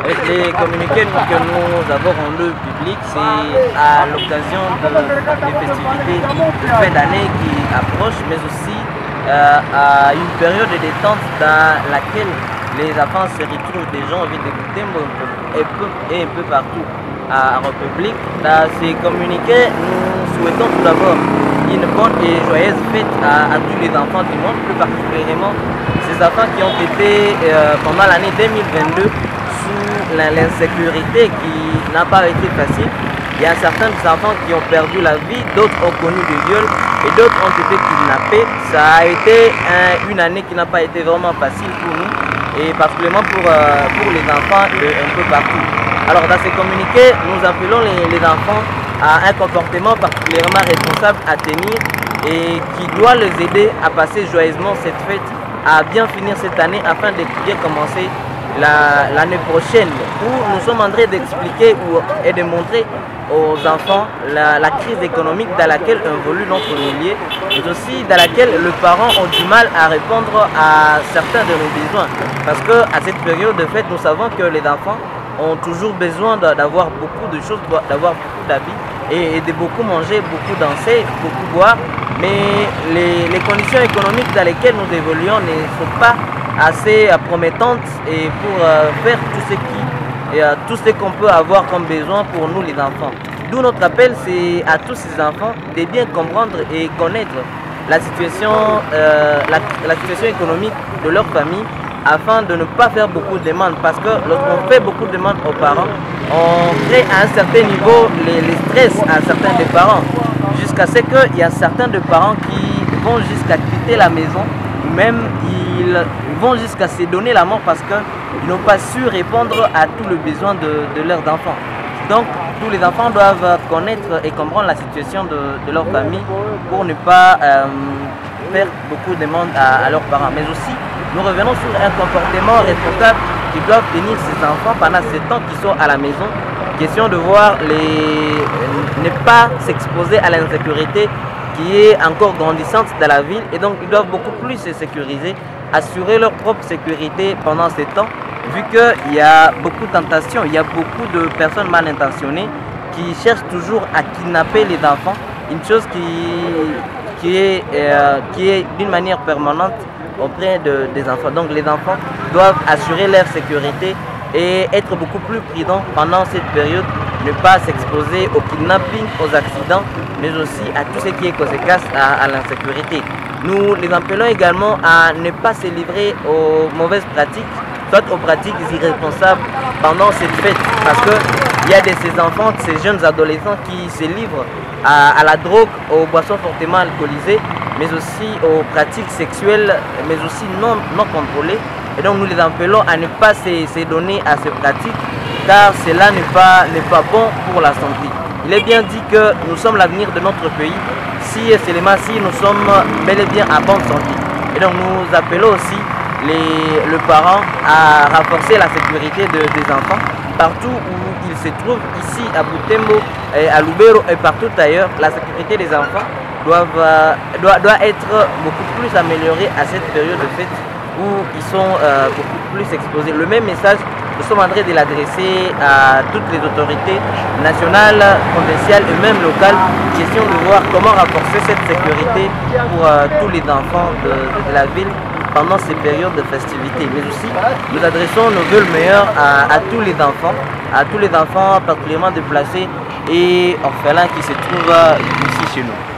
Les communiqués que nous avons rendus publics, c'est à l'occasion des festivités de fin d'année qui approchent, mais aussi à une période de détente dans laquelle les enfants se retrouvent des gens envie d'écouter et un peu partout en République. Dans ces communiqués, nous souhaitons tout d'abord une bonne et joyeuse fête à tous les enfants du monde, plus particulièrement ces enfants qui ont été pendant l'année 2022 sous l'insécurité qui n'a pas été facile. Il y a certains enfants qui ont perdu la vie, d'autres ont connu des viols et d'autres ont été kidnappés. Ça a été une année qui n'a pas été vraiment facile pour nous et particulièrement pour les enfants un peu partout. Alors dans ces communiqués, nous appelons les enfants à un comportement particulièrement responsable à tenir et qui doit les aider à passer joyeusement cette fête, à bien finir cette année afin de bien commencer l'année prochaine, où nous sommes en train d'expliquer et de montrer aux enfants la crise économique dans laquelle évolue notre milieu, mais aussi dans laquelle les parents ont du mal à répondre à certains de nos besoins. Parce qu'à cette période de fête, nous savons que les enfants ont toujours besoin d'avoir beaucoup de choses, d'avoir beaucoup d'habits et de beaucoup manger, beaucoup danser, beaucoup boire. Mais les conditions économiques dans lesquelles nous évoluons ne sont pas assez promettantes et pour faire tout ce qu'on peut avoir comme besoin pour nous les enfants. D'où notre appel, c'est à tous ces enfants de bien comprendre et connaître la situation économique de leur famille afin de ne pas faire beaucoup de demandes, parce que lorsqu'on fait beaucoup de demandes aux parents, on crée à un certain niveau les stress à certains des parents, jusqu'à ce qu'il y a certains des parents qui vont jusqu'à quitter la maison, même ils vont jusqu'à se donner la mort parce qu'ils n'ont pas su répondre à tous les besoins de leurs enfants. Donc tous les enfants doivent connaître et comprendre la situation de leur famille pour ne pas faire beaucoup de demandes à leurs parents. Mais aussi, nous revenons sur un comportement responsable qui doivent tenir ces enfants pendant ce temps qu'ils sont à la maison. Question de voir ne pas s'exposer à l'insécurité qui est encore grandissante dans la ville, et donc ils doivent beaucoup plus se sécuriser, assurer leur propre sécurité pendant ce temps, vu qu'il y a beaucoup de tentations, il y a beaucoup de personnes mal intentionnées qui cherchent toujours à kidnapper les enfants, une chose qui est d'une manière permanente auprès des enfants. Donc les enfants doivent assurer leur sécurité et être beaucoup plus prudents pendant cette période, ne pas s'exposer au kidnapping, aux accidents, mais aussi à tout ce qui est conséquence à l'insécurité. Nous les appelons également à ne pas se livrer aux mauvaises pratiques, soit aux pratiques irresponsables pendant cette fête, parce qu'il y a de ces enfants, de ces jeunes adolescents qui se livrent à la drogue, aux boissons fortement alcoolisées, mais aussi aux pratiques sexuelles, mais aussi non contrôlées. Et donc nous les appelons à ne pas se donner à ces pratiques, car cela n'est pas bon pour la santé. Il est bien dit que nous sommes l'avenir de notre pays, si seulement si nous sommes bel et bien à bonne santé. Et donc nous appelons aussi les parents à renforcer la sécurité des enfants partout où ils se trouvent, ici à Butembo, à Lubero et partout ailleurs. La sécurité des enfants doit être beaucoup plus améliorée à cette période de fête où ils sont beaucoup plus exposés. Le même message, nous sommes en train de l'adresser à toutes les autorités nationales, provinciales et même locales, question de voir comment renforcer cette sécurité pour tous les enfants de la ville pendant ces périodes de festivités. Mais aussi, nous adressons nos vœux meilleurs à tous les enfants particulièrement déplacés et orphelins qui se trouvent ici chez nous.